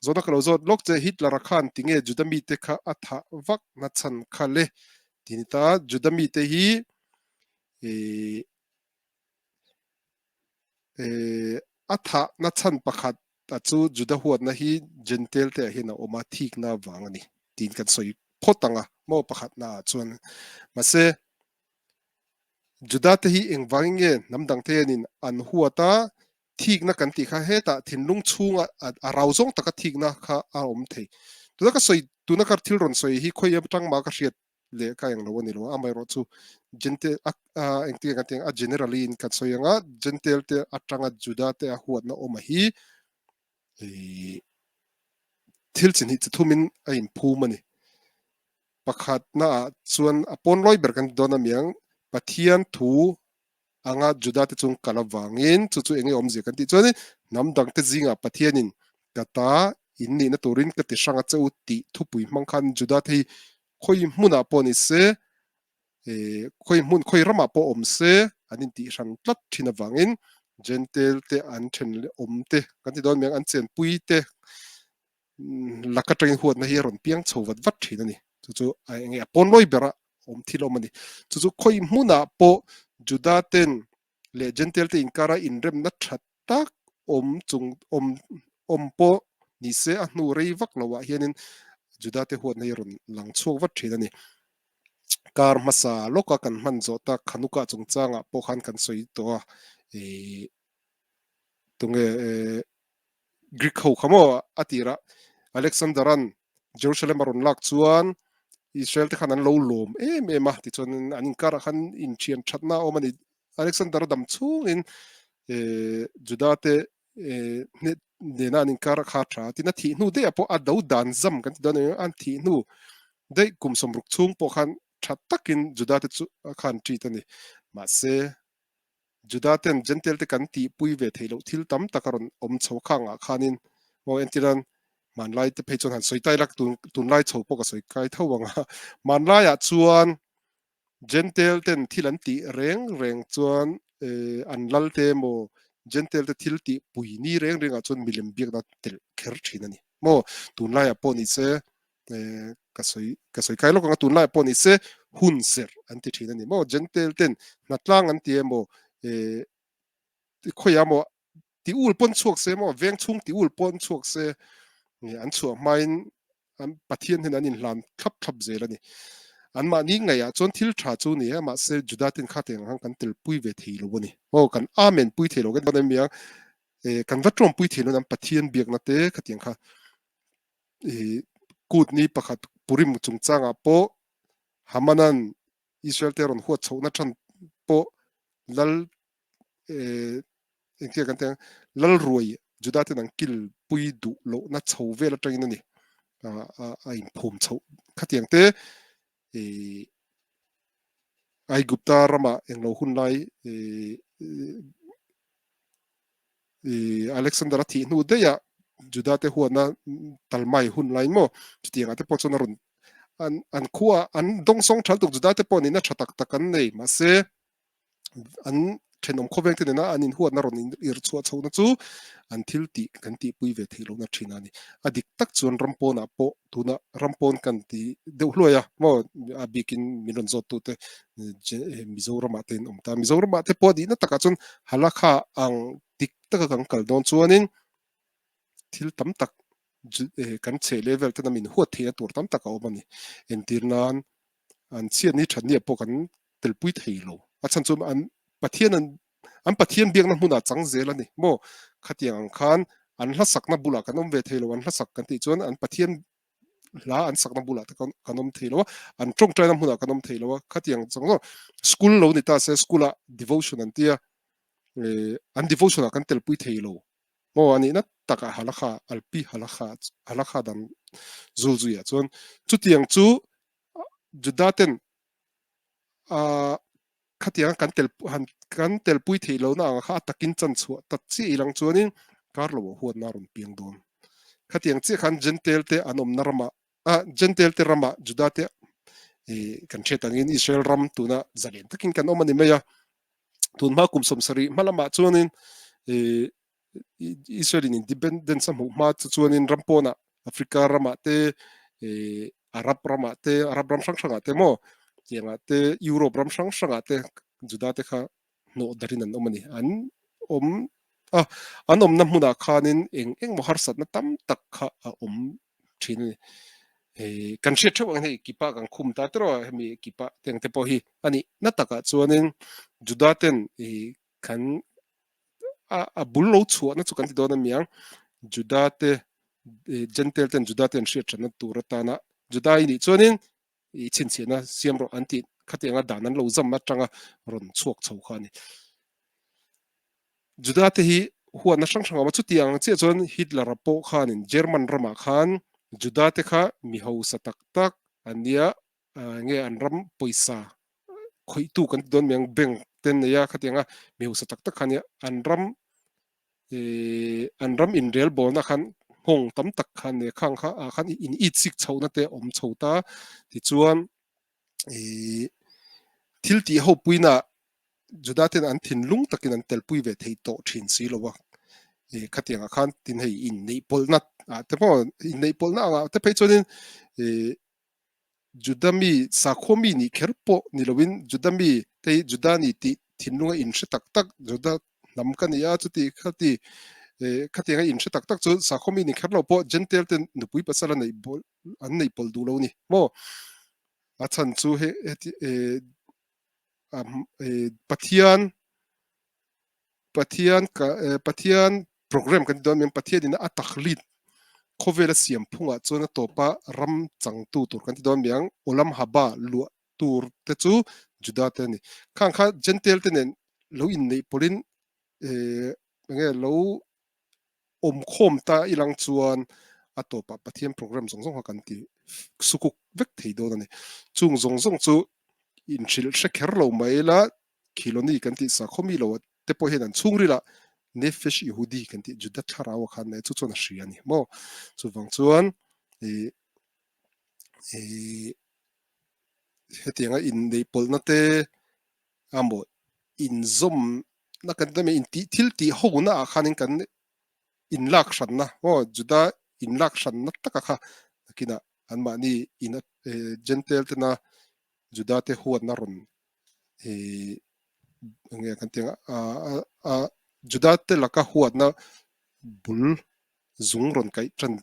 zona kalau zot lok che Hitler khan tinge judami te kha atha vak na chan khale tinita judami te hi atha na chan pakhat chu juda huat na hi Jentel te hi na oma thik na wangani tin kan soi photanga mo pakhat na chuan mase juda te hi engwange namdang te nin an huata thik na kan ti kha heta thinlung chunga a rauzong taka thik na kha a om thei tuna ka soi tuna kar thil ron soi hi khoi tang ma ka hriat le ka yang lo ni lo amai ro chu Jentel engti ka teng a generally in kan soi anga Jentel te atanga juda te a huat na oma hi thil chin hi thumin a in phu mani pakhat na chuan apon loi ber kan dona miang pathian thu anga juda te chung kala wangin chu chu enge om je kan ti chuan nam dang te zinga pathianin kata inni na turin ka ti sanga cheu ti thupui mang khan juda te khoi hmuna poni se khoi rama po om se anin ti ran tlat thina wangin Jentel te an then om te kan ti don miang an chen pui te lakatring huat na hi ron piang chowat vat thina ni chu chu enge apon loi bera om thilo mani chu chu khoi hmuna po juda ten le Jentel te inkara inrem na that tak om chung om po ni se a hnu rei vak lawa hianin juda te huat na hi ron lang chhuak vat thina ni kar masa loka kan man zota khanuka chung changa po khan kan soi to e tunge Greek ho khamo atira Alexanderan Jerusalem aron lak chuan Israel te khan an lo lom ma ti chuan an kar khan in chian thatna omani Alexander dam chung in juda te ne na nin kar kha tha tina thi nu de apo a do dan zam kan ti don an thi nu de kum somruk chung po khan that takin juda te chu khan tri tani ma se juda ten Jentel te kan ti pui ve theilo thil tam takaron om chho khanga khanin mo entiran man lai te phechon han soitai lak tun lai chho po ka soi kai thawanga man lai a chuan Jentel ten thil an ti reng chuan an lal te mo Jentel te thil ti pui ni reng a chuan milim biak na tel kher thin ani mo tun lai a po ni se ka soi kai lo ka tun lai po ni se hun ser an ti thin ani mo Jentel ten na tlang an ti mo khoi amo ti ul pon chuak se mo veng chung ti ul pon chuak se an chuak main an pathian hin an in hlan thap zelani an ma ni ngai a chon thil tha chu ni ma se juda tin kha teng hang kan tel pui ve thei lo boni o kan amen pui thei lo kan don mia kan vatrom pui thei lo nan pathian biak na te khatiang kha kut ni pakhat purim chung changa po hamanan Israel te ron huat chho na than po lal engke kan teng lal ruai juda te nang kil pui du lo na chho ve la tang ni a in phum chho khatiang te ai gupta rama englo hun lai Alexander thi nu de ya juda te huana talmai hun lai mo tianga te pochona run an khuwa an dong song thal tuk juda te poni na thatak takan nei ma se an thenom khoveng te na anin huat na ron ir chua chona chu an thil ti kan ti pui ve thilo na thina ni adik tak chuan rampon a po tuna rampon kan ti deuh hloya mo a bikin milon zot tu te mizoram aten omta mizoram ate po di na taka chun halakha ang tik taka kan kal don chuanin thil tam tak kan che level te na min huat the tur tam tak a omani entirnan an chian ni thani po kan tel pui theilo achan chum an pathian biak na hmuna chang zel ani mo khatiang khan an hla sakna bula kan om ve theilo an hla sak kan ti chuan an pathian la an sakna bula te kan om theilo an trong trai na hmuna kan om theilo khatiang chang school lo ni ta se school a devotion an tia an devotion kan tel pui theilo mo ani na taka halakha alpi halakha dan zulzuya chuan chutiang chu judaten a khatiang kan tel pui theilo na ang kha takin chan chu tat chi ilang chuanin karlo huat na ron piang don khatiang chi khan Jentel te anom narama Jentel te rama juda te kan chetangin Israel ram tuna zalen takin kan omani meya tun ma kum som sari malama chuanin Israel independence sa ma chuan in rampona Africa rama te Arab ram sang sanga te mo tianga te Europe ram sang sanga te juda te kha no darin an omani an om a an om na hmuna khanin eng mo har sat na tam tak kha a om thin kan hriat theuh ang hei kipa kan khum ta tro hemi kipa teng te po hi ani na taka chuanin juda ten kan a bullo chu na chu kan ti don miang juda te Jentel ten juda ten hriat thana turatana juda ini chuanin chin china siam ro anti khatenga danan lo zam ma tanga ron chuak chho khani juda te hi huwa na sang sang ma chu tiang che chon Hitler po khanin German rama khan juda te kha mi ho satak tak ania nge an ram poisa khoi tu kan don miang beng ten ya khatenga mi ho satak tak khania an ram in rel bol na khan hong tam tak khan ne khang kha a khan in it sik chho na te om chho ta ti chuan thil ti ho puina juda ten an thin lung takin an tel pui ve thei to thin si lowa khatianga khan tin hei in nei pol na te mo in nei pol na te pe chonin judami sakhomi ni kherpo ni lovin judami te judani ti thinlunga in hre tak tak juda nam kan ya chu ti khati khatianga in hre tak tak chu sakhomi ni kherlo po Jentel ten nupui pasala nei bol an nei pol du lo ni mo a chan chu he pathian pathian program kan don mem pathian in a takhlit khovela siam phunga chona topa ram changtu tur kan ti don miang olam haba lu tur te chu juda te ni khang kha Jentel te nen lo in nei polin nge lo om khom ta ilang chuan a topa pathian program zong zong kan ti sukuk vek thei don ani chung zong zong chu in thil hre kher lo mai la khiloni kan ti sa khomi lo te po hen an chungri la nefesh yehudi kan ti juda tharawa khan ne chu chona hriani mo chu wang chuan e e hetianga in nei polna te amo in zom na kan te me in ti thil ti ho na khanin kan in lak shan na o juda in lak shan na taka kha kina an ma ni in Jentel te na juda te huat na ron nge kan tenga a juda te laka huat na bul zung ron kai tran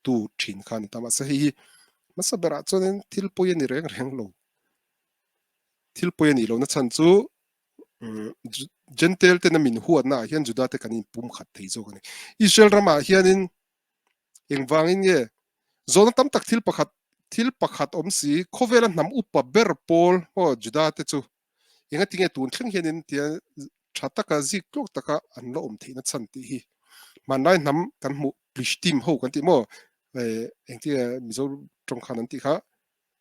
tu thin khan tama sa hi masa bera chonen thil poye ni reng reng lo thil poye ni lo na chan chu Jentel te na min huat na hian juda te kanin pum khat thei zo kani Israel rama hianin eng wangin nge zona tam tak thil pakhat om si khovela nam upa ber pol ho juda te chu inga tinge tun thleng hianin tia thataka zik tlok taka an lo om theina chan ti hi manai nam kan mu plishtim ho kan ti mo engti mizo tong khan an ti kha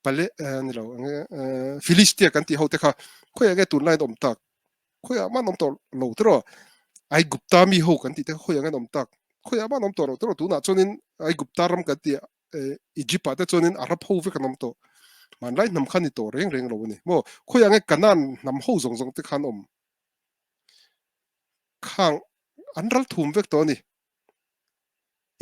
pale ni lo philistia kan ti ho te kha khoya ge tun lai om tak khoya man om to lo tro ai gupta mi ho kan ti te khoya ge om tak khoya man om to ro tro tu na chonin ai gupta ram kan ti Egypt te chonin arab ho ve kan om to man lai nam khan ni to reng reng lo ni mo khoya ge kanan nam ho zong zong te khan om khang anral thum vek to ni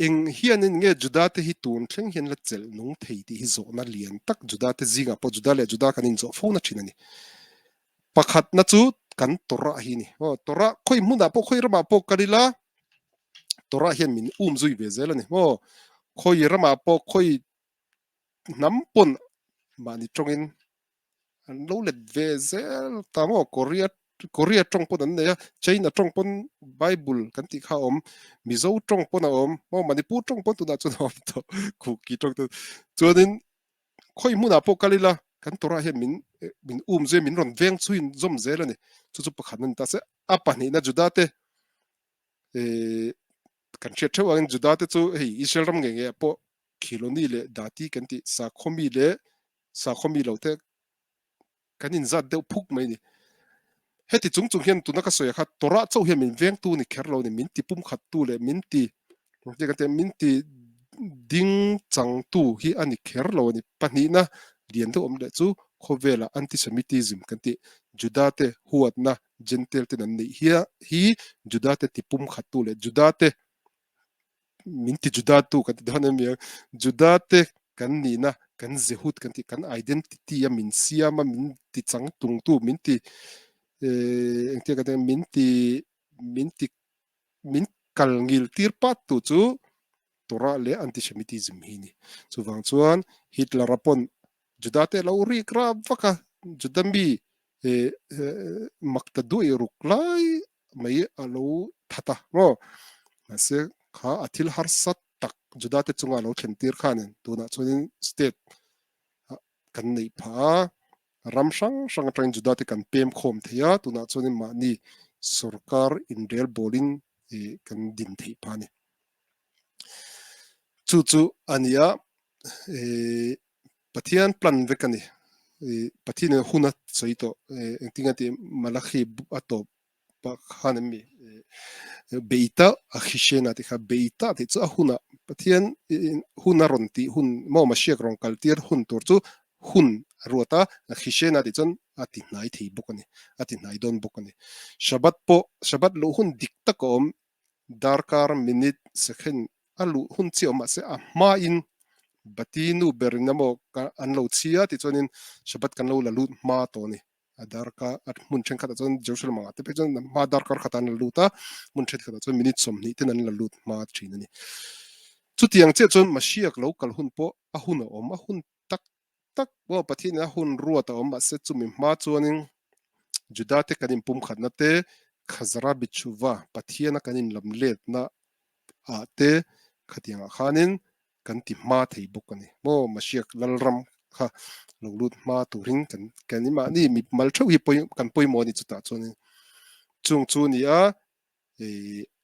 eng hianin nge juda te hi tun thleng hian la chel nung thei ti hi zo na lian tak juda te zinga po juda le juda kanin zo phona thinani pakhat na chu kan tora hi ni o tora khoi muna po khoi rama po kalila tora hian min zui ve zel ani o khoi rama po khoi nampon mani tongin an lo let ve zel tamo Korea trong pon an ne China trong pon Bible kan ti kha om mizo trong pon om mo Manipur trong pon tu na chu om to ku ki trong tu chuanin khoi muna po kalila kan tora he min ze min ron veng chuin zom zel ani chu pakhan an ta se apa ni na judate kan che thewang judate chu hei Israel ram nge po khiloni le dati kan ti sa khomi lo te kanin zat deuh phuk mai ni heti chung chung hian tuna ka soya kha tora chau hian min veng tu ni kherlo ni min ti pum khat tu le min ti je ka te min ti ding chang tu hi ani kherlo ni pani na lian tu om le chu khovela antisemitism kan ti juda te huat na Jentel te nan nei hi Juda te tipum khatu le Juda te minti Juda tu kan dona mi Juda te kan ni na kan zehut kan ti kan identity ya min siama min ti chang tung tu min ti engti ka min ti min kal ngil tir pat tu chu tora le antisemitism hi ni chuwang chuan Hitler rapon Juda te lo ri kra vaka Judambi makta du ruklai mai alo thata no ase kha athil har sat tak Juda te chunga lo thlen tir khanin tuna chunin state kan nei pha ram sang sang train Juda te kan pem khom theya tuna chunin ma ni sarkar in rel bolin kan din thei pha ni chu chu ania pathian plan vekani pathian hunat soito engtingati malakhi ato pa khanemi beita a khishena ti kha beita ti chu huna pathian huna ronti hun mo ma shiak rong kaltir hun tur chu hun ruata a khishena ti chon ati nai thei bokani ati nai don bokani shabat lo hun dikta kom darkar minute second alu hun chi oma se a ma in batinu berinamo ka anlo chia ti chonin shabat kan lo lalut ma to ni adarka at mun chen khata chon jerusalem ma te pe chon ma darkar khata na luta mun chen khata chon minute som ni ten an lalut ma thin ni chu tiang che chon mashiak local hun po a hun om a hun tak tak bo pathin a hun ruata om ma se chumi ma chonin judate kanin pum khatna te khazara bichuwa pathiana kanin lamlet na ate khatianga khanin kan ti ma thei bokani mo mashiak lalram kha lolut ma turing kan ma ni mi mal thau hi poi kan poi mo ni chuta choni chung chu ni a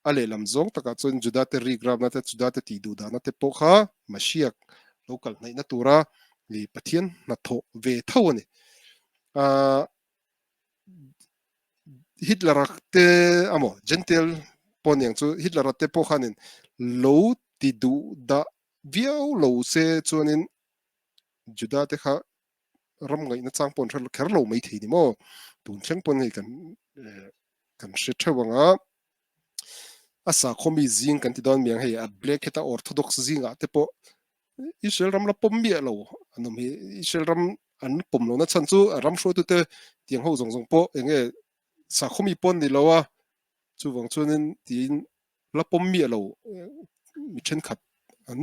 ale lam zong taka chon Juda te rigrab na te Juda te ti du da na te po kha mashiak local nei na tura li pathian na tho ve thau ni a Hitler te amo Jentel poniang chu Hitler te po khanin lo ti du da viau lo se chuanin Juda te kha ram ngai na chang pon thal kher lo mai thei ni mo tun chang pon nei kan she thawanga asa khomi zing kan ti don miang hei a black heta orthodox zinga te po Israel ram la pom mi lo anom hi Israel ram an pom lo na chan chu ram shro tu te tiang ho zong zong po enge sa khomi pon ni lo wa chu wang chunin tin la pom mi lo mi chen khat an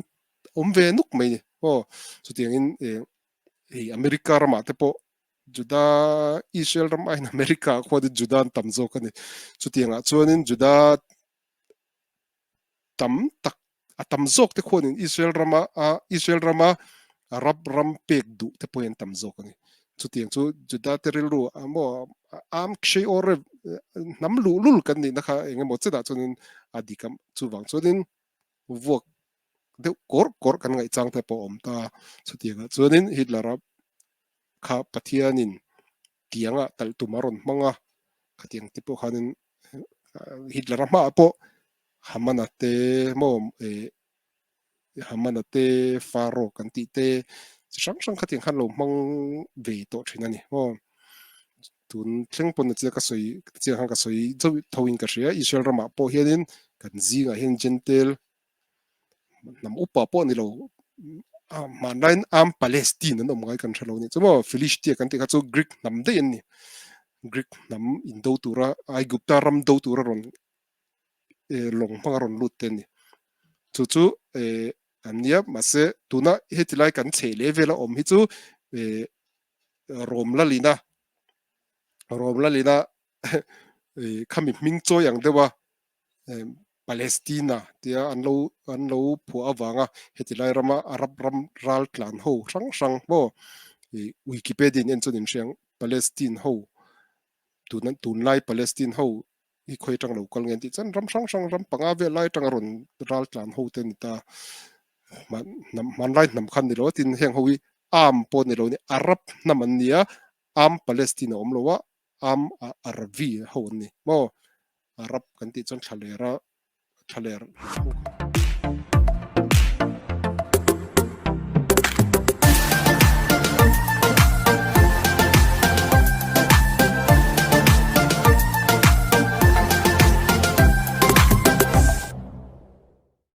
om ve nuk mai ni o chu tiang in America rama te po Juda Israel ram ai America ko de Juda tam zo kan ni chu tianga chuanin Juda tam tak atam zok te khonin Israel rama rab ram pek du te poen tam zok ni chu tiang chu Juda te ril ru amo am kshe or nam lu lul kan ni na kha enge mo che da chunin adikam chu wang chunin vok de kor kan ngai chang te po om ta chu tianga chunin Hitler kha pathianin tianga tal tumaron manga khatiang te po khanin Hitler ma po hamana te mo hamana te faro kan ti te sang sang khatiang khan lo mang ve to thina ni mo tun thleng pon che ka soi che han ka soi zo thawin ka ria Israel rama po hianin kan zinga hen Jentel nam upa po ni lo mandain am Palestine no mai kan thalo ni chumo Philistia kan ti ka chu Greek nam de ni Greek nam in do tura ai gupta ram do tura ron long pangaron lut ten ni chu chu ania mase tuna hetilai kan che level om hi chu rom la lina khami ming cho yang dewa Palestina tia anlo phu awanga hetilai rama arab ram ral tlan ho sang sang bo Wikipedia in chunin siang Palestine ho tunlai Palestine ho i khoi tang lo kal ngen ti chan ram sang sang ram panga ve lai tang ron ral tlan ho ten ta man lai nam khan ni lo tin heng howi am po ni lo ni arab naman nia am Palestina om lo wa am arabi ho ni mo arab kan ti chan thaler